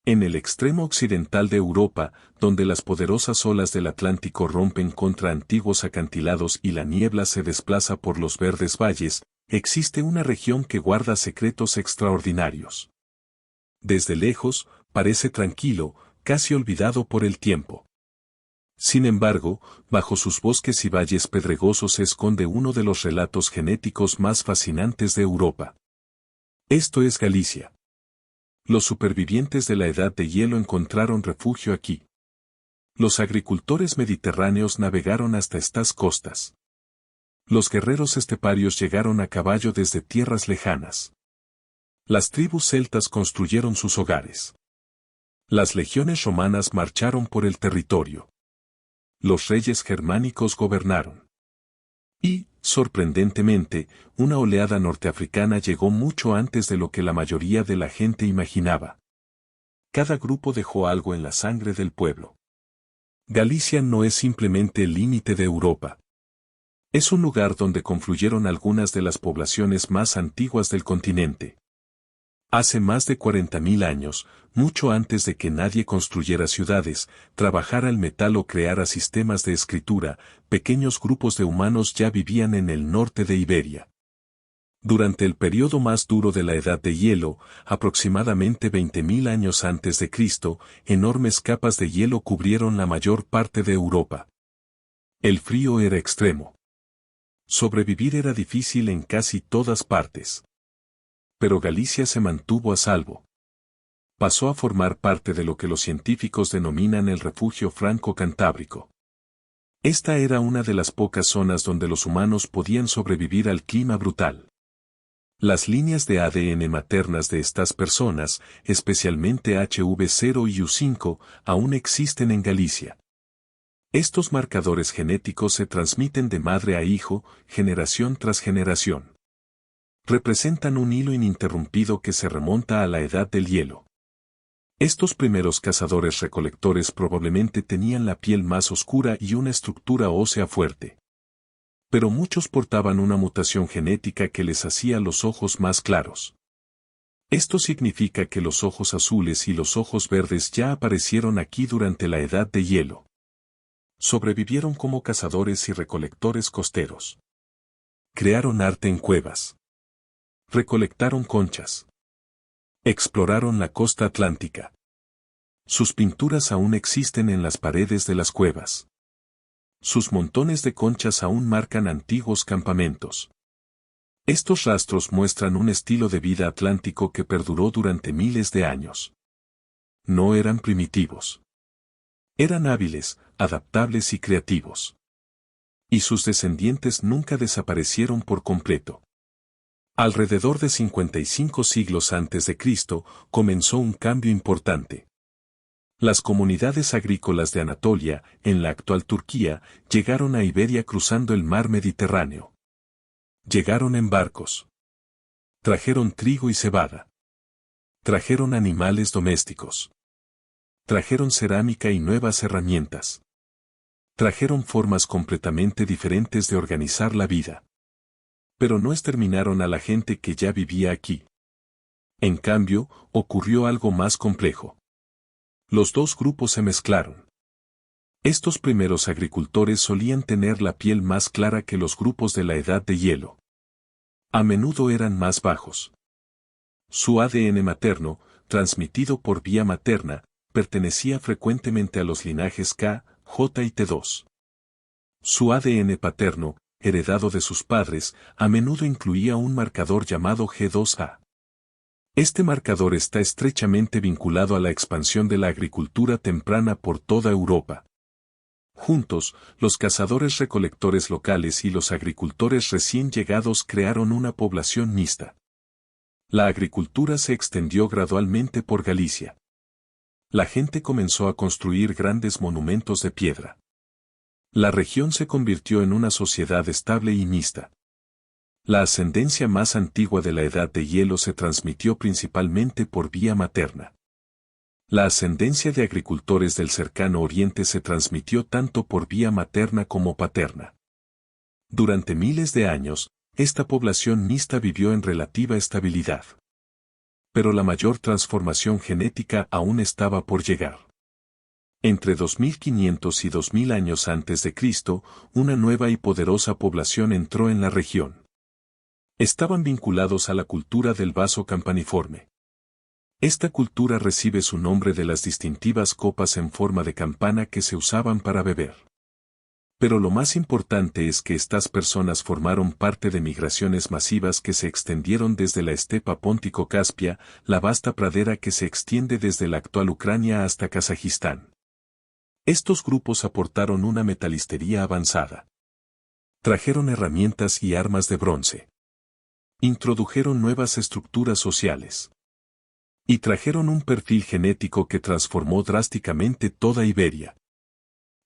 En el extremo occidental de Europa, donde las poderosas olas del Atlántico rompen contra antiguos acantilados y la niebla se desplaza por los verdes valles, existe una región que guarda secretos extraordinarios. Desde lejos, parece tranquilo, casi olvidado por el tiempo. Sin embargo, bajo sus bosques y valles pedregosos se esconde uno de los relatos genéticos más fascinantes de Europa. Esto es Galicia. Los supervivientes de la Edad de Hielo encontraron refugio aquí. Los agricultores mediterráneos navegaron hasta estas costas. Los guerreros esteparios llegaron a caballo desde tierras lejanas. Las tribus celtas construyeron sus hogares. Las legiones romanas marcharon por el territorio. Los reyes germánicos gobernaron. Y, sorprendentemente, una oleada norteafricana llegó mucho antes de lo que la mayoría de la gente imaginaba. Cada grupo dejó algo en la sangre del pueblo. Galicia no es simplemente el límite de Europa. Es un lugar donde confluyeron algunas de las poblaciones más antiguas del continente. Hace más de 40.000 años, mucho antes de que nadie construyera ciudades, trabajara el metal o creara sistemas de escritura, pequeños grupos de humanos ya vivían en el norte de Iberia. Durante el periodo más duro de la Edad de Hielo, aproximadamente 20.000 años antes de Cristo, enormes capas de hielo cubrieron la mayor parte de Europa. El frío era extremo. Sobrevivir era difícil en casi todas partes. Pero Galicia se mantuvo a salvo. Pasó a formar parte de lo que los científicos denominan el refugio franco-cantábrico. Esta era una de las pocas zonas donde los humanos podían sobrevivir al clima brutal. Las líneas de ADN maternas de estas personas, especialmente HV0 y U5, aún existen en Galicia. Estos marcadores genéticos se transmiten de madre a hijo, generación tras generación. Representan un hilo ininterrumpido que se remonta a la Edad del Hielo. Estos primeros cazadores-recolectores probablemente tenían la piel más oscura y una estructura ósea fuerte. Pero muchos portaban una mutación genética que les hacía los ojos más claros. Esto significa que los ojos azules y los ojos verdes ya aparecieron aquí durante la Edad de Hielo. Sobrevivieron como cazadores y recolectores costeros. Crearon arte en cuevas. Recolectaron conchas. Exploraron la costa atlántica. Sus pinturas aún existen en las paredes de las cuevas. Sus montones de conchas aún marcan antiguos campamentos. Estos rastros muestran un estilo de vida atlántico que perduró durante miles de años. No eran primitivos. Eran hábiles, adaptables y creativos. Y sus descendientes nunca desaparecieron por completo. Alrededor de 55 siglos antes de Cristo, comenzó un cambio importante. Las comunidades agrícolas de Anatolia, en la actual Turquía, llegaron a Iberia cruzando el mar Mediterráneo. Llegaron en barcos. Trajeron trigo y cebada. Trajeron animales domésticos. Trajeron cerámica y nuevas herramientas. Trajeron formas completamente diferentes de organizar la vida. Pero no exterminaron a la gente que ya vivía aquí. En cambio, ocurrió algo más complejo. Los dos grupos se mezclaron. Estos primeros agricultores solían tener la piel más clara que los grupos de la Edad de Hielo. A menudo eran más bajos. Su ADN materno, transmitido por vía materna, pertenecía frecuentemente a los linajes K, J y T2. Su ADN paterno, heredado de sus padres, a menudo incluía un marcador llamado G2A. Este marcador está estrechamente vinculado a la expansión de la agricultura temprana por toda Europa. Juntos, los cazadores-recolectores locales y los agricultores recién llegados crearon una población mixta. La agricultura se extendió gradualmente por Galicia. La gente comenzó a construir grandes monumentos de piedra. La región se convirtió en una sociedad estable y mixta. La ascendencia más antigua de la Edad de Hielo se transmitió principalmente por vía materna. La ascendencia de agricultores del cercano Oriente se transmitió tanto por vía materna como paterna. Durante miles de años, esta población mixta vivió en relativa estabilidad. Pero la mayor transformación genética aún estaba por llegar. Entre 2500 y 2000 años antes de Cristo, una nueva y poderosa población entró en la región. Estaban vinculados a la cultura del vaso campaniforme. Esta cultura recibe su nombre de las distintivas copas en forma de campana que se usaban para beber. Pero lo más importante es que estas personas formaron parte de migraciones masivas que se extendieron desde la estepa póntico-caspia, la vasta pradera que se extiende desde la actual Ucrania hasta Kazajistán. Estos grupos aportaron una metalistería avanzada. Trajeron herramientas y armas de bronce. Introdujeron nuevas estructuras sociales. Y trajeron un perfil genético que transformó drásticamente toda Iberia.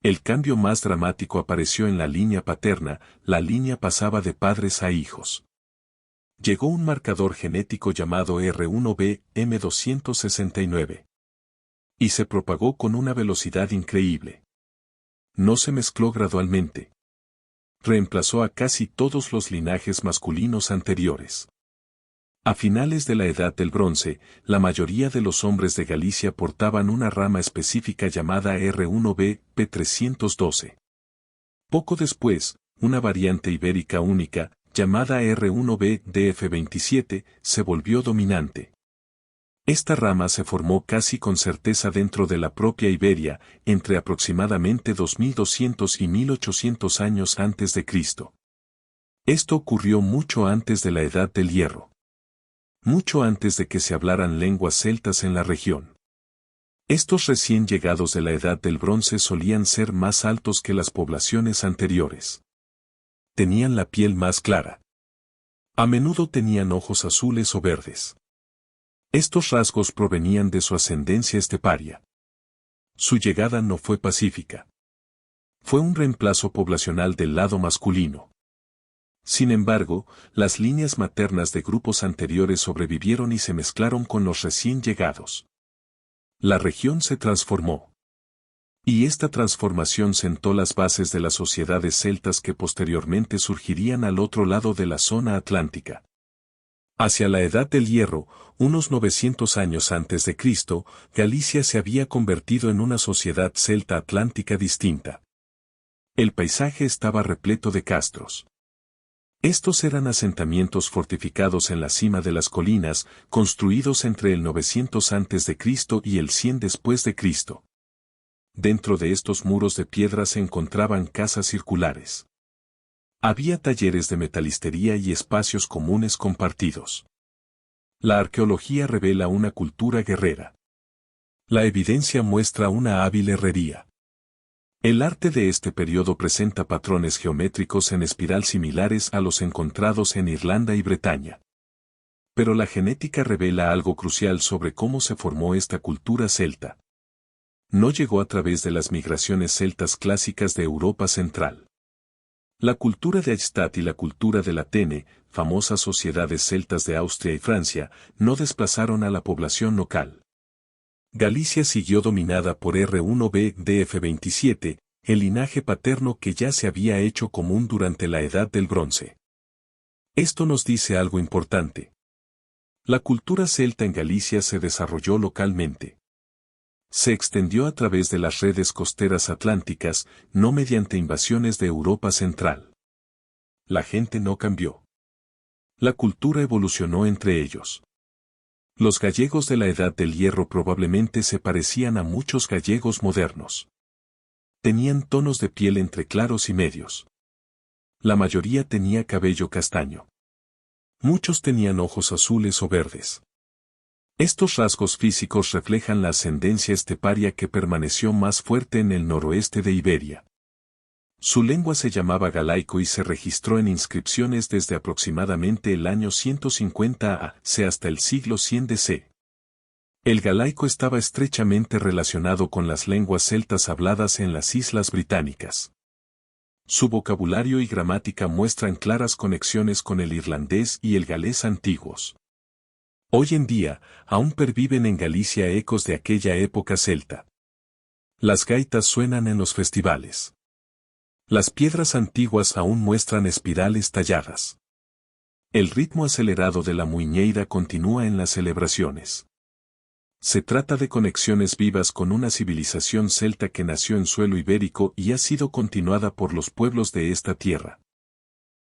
El cambio más dramático apareció en la línea paterna, la línea pasaba de padres a hijos. Llegó un marcador genético llamado R1b M269. Y se propagó con una velocidad increíble. No se mezcló gradualmente. Reemplazó a casi todos los linajes masculinos anteriores. A finales de la Edad del Bronce, la mayoría de los hombres de Galicia portaban una rama específica llamada R1b P312. Poco después, una variante ibérica única, llamada R1b DF27, se volvió dominante. Esta rama se formó casi con certeza dentro de la propia Iberia, entre aproximadamente 2200 y 1800 años antes de Cristo. Esto ocurrió mucho antes de la Edad del Hierro. Mucho antes de que se hablaran lenguas celtas en la región. Estos recién llegados de la Edad del Bronce solían ser más altos que las poblaciones anteriores. Tenían la piel más clara. A menudo tenían ojos azules o verdes. Estos rasgos provenían de su ascendencia esteparia. Su llegada no fue pacífica. Fue un reemplazo poblacional del lado masculino. Sin embargo, las líneas maternas de grupos anteriores sobrevivieron y se mezclaron con los recién llegados. La región se transformó. Y esta transformación sentó las bases de las sociedades celtas que posteriormente surgirían al otro lado de la zona atlántica. Hacia la Edad del Hierro, unos 900 años antes de Cristo, Galicia se había convertido en una sociedad celta atlántica distinta. El paisaje estaba repleto de castros. Estos eran asentamientos fortificados en la cima de las colinas, construidos entre el 900 a.C. y el 100 después de Cristo. Dentro de estos muros de piedra se encontraban casas circulares. Había talleres de metalistería y espacios comunes compartidos. La arqueología revela una cultura guerrera. La evidencia muestra una hábil herrería. El arte de este periodo presenta patrones geométricos en espiral similares a los encontrados en Irlanda y Bretaña. Pero la genética revela algo crucial sobre cómo se formó esta cultura celta. No llegó a través de las migraciones celtas clásicas de Europa Central. La cultura de Eichstätt y la cultura de Latene, famosas sociedades celtas de Austria y Francia, no desplazaron a la población local. Galicia siguió dominada por R1b DF27, el linaje paterno que ya se había hecho común durante la Edad del Bronce. Esto nos dice algo importante. La cultura celta en Galicia se desarrolló localmente. Se extendió a través de las redes costeras atlánticas, no mediante invasiones de Europa Central. La gente no cambió. La cultura evolucionó entre ellos. Los gallegos de la Edad del Hierro probablemente se parecían a muchos gallegos modernos. Tenían tonos de piel entre claros y medios. La mayoría tenía cabello castaño. Muchos tenían ojos azules o verdes. Estos rasgos físicos reflejan la ascendencia esteparia que permaneció más fuerte en el noroeste de Iberia. Su lengua se llamaba galaico y se registró en inscripciones desde aproximadamente el año 150 a.C. hasta el siglo 100 d.C. El galaico estaba estrechamente relacionado con las lenguas celtas habladas en las Islas Británicas. Su vocabulario y gramática muestran claras conexiones con el irlandés y el galés antiguos. Hoy en día, aún perviven en Galicia ecos de aquella época celta. Las gaitas suenan en los festivales. Las piedras antiguas aún muestran espirales talladas. El ritmo acelerado de la muiñeira continúa en las celebraciones. Se trata de conexiones vivas con una civilización celta que nació en suelo ibérico y ha sido continuada por los pueblos de esta tierra.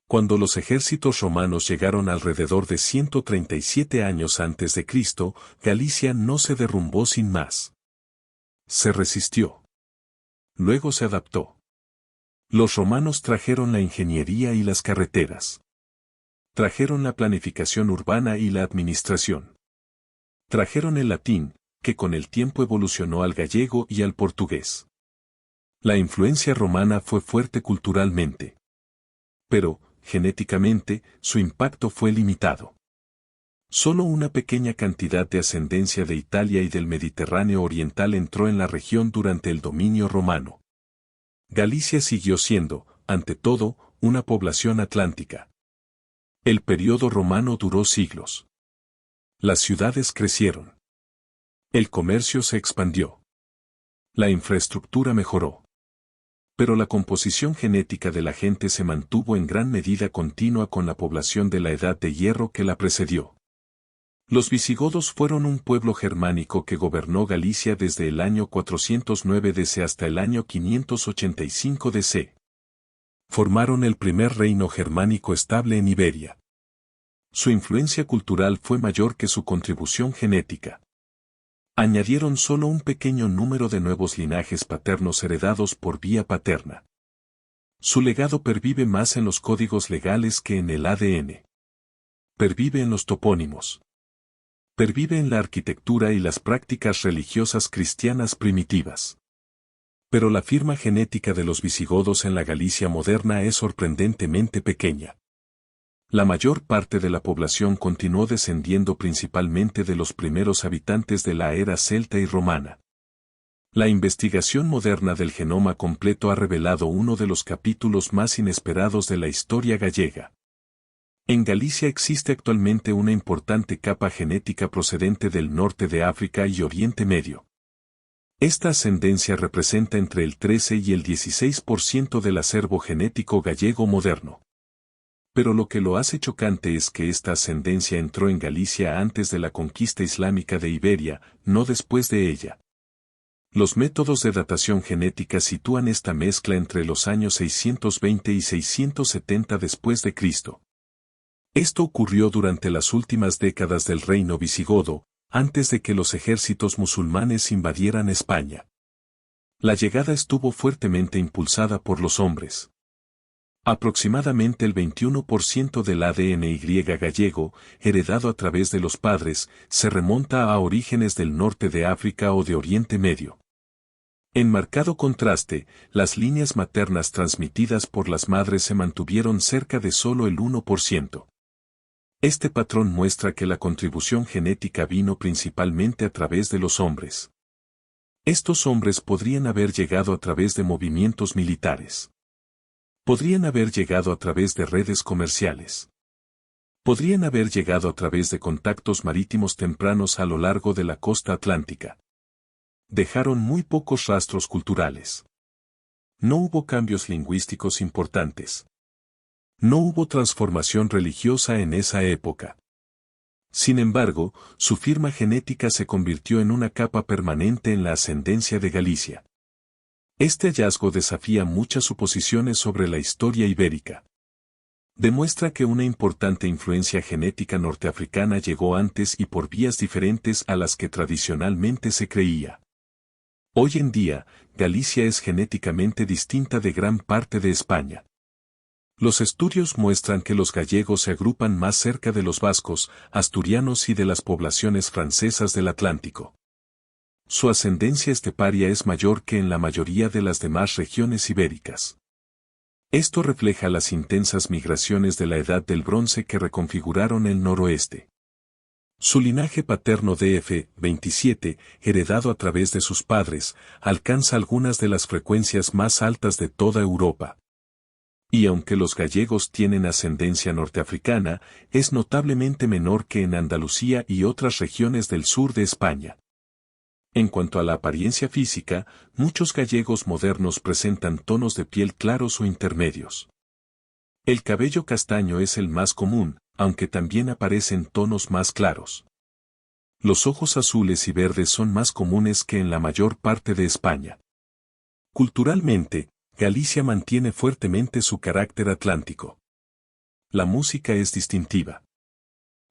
Cuando los ejércitos romanos llegaron alrededor de 137 años antes de Cristo, Galicia no se derrumbó sin más. Se resistió. Luego se adaptó. Los romanos trajeron la ingeniería y las carreteras. Trajeron la planificación urbana y la administración. Trajeron el latín, que con el tiempo evolucionó al gallego y al portugués. La influencia romana fue fuerte culturalmente. Pero, genéticamente, su impacto fue limitado. Solo una pequeña cantidad de ascendencia de Italia y del Mediterráneo oriental entró en la región durante el dominio romano. Galicia siguió siendo, ante todo, una población atlántica. El periodo romano duró siglos. Las ciudades crecieron. El comercio se expandió. La infraestructura mejoró. Pero la composición genética de la gente se mantuvo en gran medida continua con la población de la Edad de Hierro que la precedió. Los visigodos fueron un pueblo germánico que gobernó Galicia desde el año 409 DC hasta el año 585 DC. Formaron el primer reino germánico estable en Iberia. Su influencia cultural fue mayor que su contribución genética. Añadieron solo un pequeño número de nuevos linajes paternos heredados por vía paterna. Su legado pervive más en los códigos legales que en el ADN. Pervive en los topónimos. Pervive en la arquitectura y las prácticas religiosas cristianas primitivas. Pero la firma genética de los visigodos en la Galicia moderna es sorprendentemente pequeña. La mayor parte de la población continuó descendiendo principalmente de los primeros habitantes de la era celta y romana. La investigación moderna del genoma completo ha revelado uno de los capítulos más inesperados de la historia gallega. En Galicia existe actualmente una importante capa genética procedente del norte de África y Oriente Medio. Esta ascendencia representa entre el 13 y el 16% del acervo genético gallego moderno. Pero lo que lo hace chocante es que esta ascendencia entró en Galicia antes de la conquista islámica de Iberia, no después de ella. Los métodos de datación genética sitúan esta mezcla entre los años 620 y 670 después de Cristo. Esto ocurrió durante las últimas décadas del reino visigodo, antes de que los ejércitos musulmanes invadieran España. La llegada estuvo fuertemente impulsada por los hombres. Aproximadamente el 21% del ADN gallego, heredado a través de los padres, se remonta a orígenes del norte de África o de Oriente Medio. En marcado contraste, las líneas maternas transmitidas por las madres se mantuvieron cerca de solo el 1%. Este patrón muestra que la contribución genética vino principalmente a través de los hombres. Estos hombres podrían haber llegado a través de movimientos militares. Podrían haber llegado a través de redes comerciales. Podrían haber llegado a través de contactos marítimos tempranos a lo largo de la costa atlántica. Dejaron muy pocos rastros culturales. No hubo cambios lingüísticos importantes. No hubo transformación religiosa en esa época. Sin embargo, su firma genética se convirtió en una capa permanente en la ascendencia de Galicia. Este hallazgo desafía muchas suposiciones sobre la historia ibérica. Demuestra que una importante influencia genética norteafricana llegó antes y por vías diferentes a las que tradicionalmente se creía. Hoy en día, Galicia es genéticamente distinta de gran parte de España. Los estudios muestran que los gallegos se agrupan más cerca de los vascos, asturianos y de las poblaciones francesas del Atlántico. Su ascendencia esteparia es mayor que en la mayoría de las demás regiones ibéricas. Esto refleja las intensas migraciones de la Edad del Bronce que reconfiguraron el noroeste. Su linaje paterno DF27, heredado a través de sus padres, alcanza algunas de las frecuencias más altas de toda Europa. Y aunque los gallegos tienen ascendencia norteafricana, es notablemente menor que en Andalucía y otras regiones del sur de España. En cuanto a la apariencia física, muchos gallegos modernos presentan tonos de piel claros o intermedios. El cabello castaño es el más común, aunque también aparecen tonos más claros. Los ojos azules y verdes son más comunes que en la mayor parte de España. Culturalmente, Galicia mantiene fuertemente su carácter atlántico. La música es distintiva.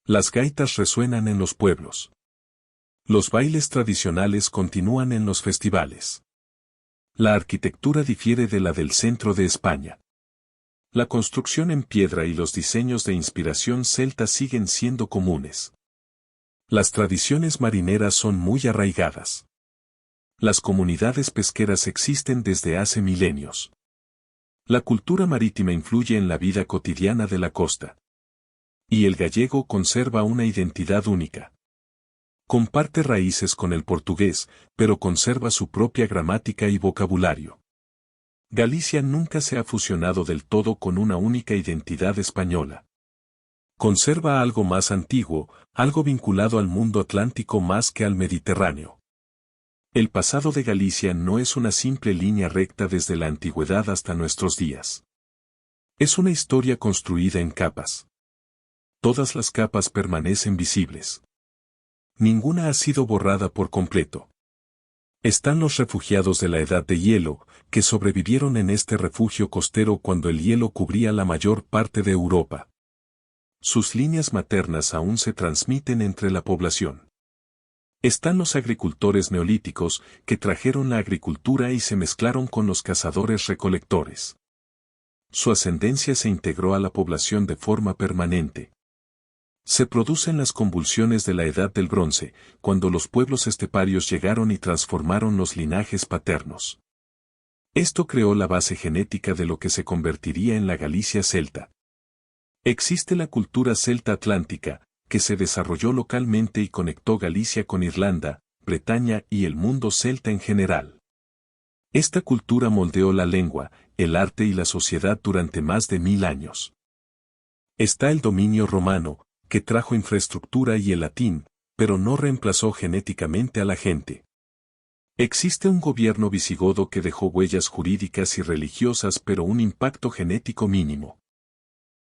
Las gaitas resuenan en los pueblos. Los bailes tradicionales continúan en los festivales. La arquitectura difiere de la del centro de España. La construcción en piedra y los diseños de inspiración celta siguen siendo comunes. Las tradiciones marineras son muy arraigadas. Las comunidades pesqueras existen desde hace milenios. La cultura marítima influye en la vida cotidiana de la costa. Y el gallego conserva una identidad única. Comparte raíces con el portugués, pero conserva su propia gramática y vocabulario. Galicia nunca se ha fusionado del todo con una única identidad española. Conserva algo más antiguo, algo vinculado al mundo atlántico más que al Mediterráneo. El pasado de Galicia no es una simple línea recta desde la antigüedad hasta nuestros días. Es una historia construida en capas. Todas las capas permanecen visibles. Ninguna ha sido borrada por completo. Están los refugiados de la Edad de Hielo, que sobrevivieron en este refugio costero cuando el hielo cubría la mayor parte de Europa. Sus líneas maternas aún se transmiten entre la población. Están los agricultores neolíticos, que trajeron la agricultura y se mezclaron con los cazadores-recolectores. Su ascendencia se integró a la población de forma permanente. Se producen las convulsiones de la Edad del Bronce, cuando los pueblos esteparios llegaron y transformaron los linajes paternos. Esto creó la base genética de lo que se convertiría en la Galicia celta. Existe la cultura celta atlántica, que se desarrolló localmente y conectó Galicia con Irlanda, Bretaña y el mundo celta en general. Esta cultura moldeó la lengua, el arte y la sociedad durante más de 1000 años. Está el dominio romano, que trajo infraestructura y el latín, pero no reemplazó genéticamente a la gente. Existe un gobierno visigodo que dejó huellas jurídicas y religiosas pero un impacto genético mínimo.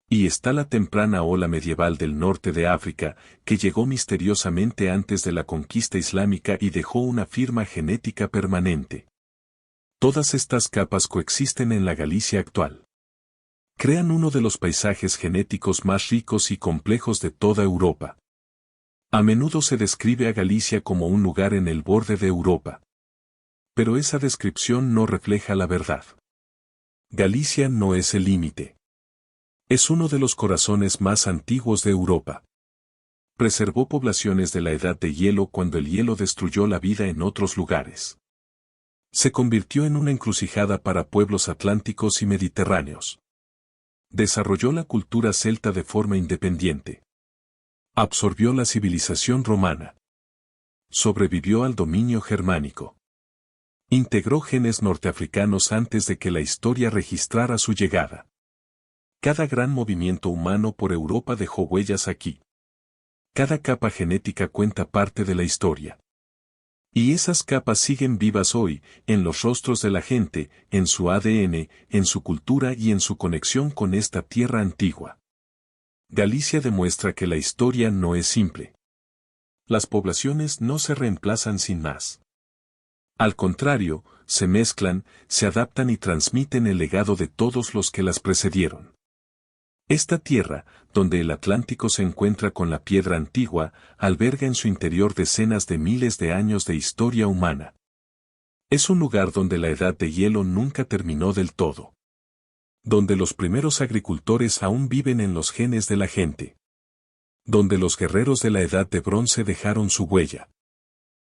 Y está la temprana ola medieval del norte de África, que llegó misteriosamente antes de la conquista islámica y dejó una firma genética permanente. Todas estas capas coexisten en la Galicia actual. Crean uno de los paisajes genéticos más ricos y complejos de toda Europa. A menudo se describe a Galicia como un lugar en el borde de Europa. Pero esa descripción no refleja la verdad. Galicia no es el límite. Es uno de los corazones más antiguos de Europa. Preservó poblaciones de la Edad de Hielo cuando el hielo destruyó la vida en otros lugares. Se convirtió en una encrucijada para pueblos atlánticos y mediterráneos. Desarrolló la cultura celta de forma independiente. Absorbió la civilización romana. Sobrevivió al dominio germánico. Integró genes norteafricanos antes de que la historia registrara su llegada. Cada gran movimiento humano por Europa dejó huellas aquí. Cada capa genética cuenta parte de la historia. Y esas capas siguen vivas hoy, en los rostros de la gente, en su ADN, en su cultura y en su conexión con esta tierra antigua. Galicia demuestra que la historia no es simple. Las poblaciones no se reemplazan sin más. Al contrario, se mezclan, se adaptan y transmiten el legado de todos los que las precedieron. Esta tierra, donde el Atlántico se encuentra con la piedra antigua, alberga en su interior decenas de miles de años de historia humana. Es un lugar donde la Edad de Hielo nunca terminó del todo. Donde los primeros agricultores aún viven en los genes de la gente. Donde los guerreros de la Edad de Bronce dejaron su huella.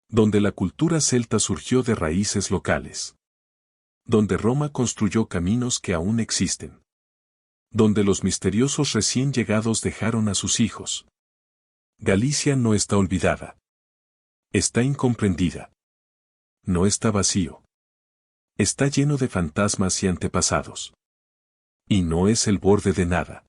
Donde la cultura celta surgió de raíces locales. Donde Roma construyó caminos que aún existen. Donde los misteriosos recién llegados dejaron a sus hijos. Galicia no está olvidada. Está incomprendida. No está vacío. Está lleno de fantasmas y antepasados. Y no es el borde de nada.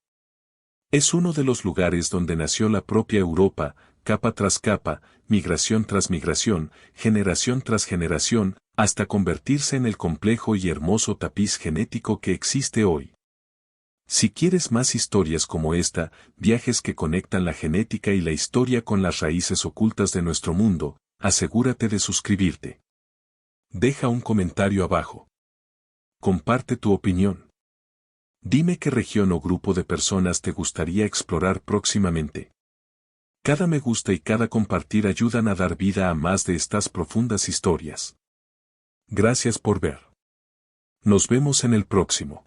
Es uno de los lugares donde nació la propia Europa, capa tras capa, migración tras migración, generación tras generación, hasta convertirse en el complejo y hermoso tapiz genético que existe hoy. Si quieres más historias como esta, viajes que conectan la genética y la historia con las raíces ocultas de nuestro mundo, asegúrate de suscribirte. Deja un comentario abajo. Comparte tu opinión. Dime qué región o grupo de personas te gustaría explorar próximamente. Cada me gusta y cada compartir ayudan a dar vida a más de estas profundas historias. Gracias por ver. Nos vemos en el próximo.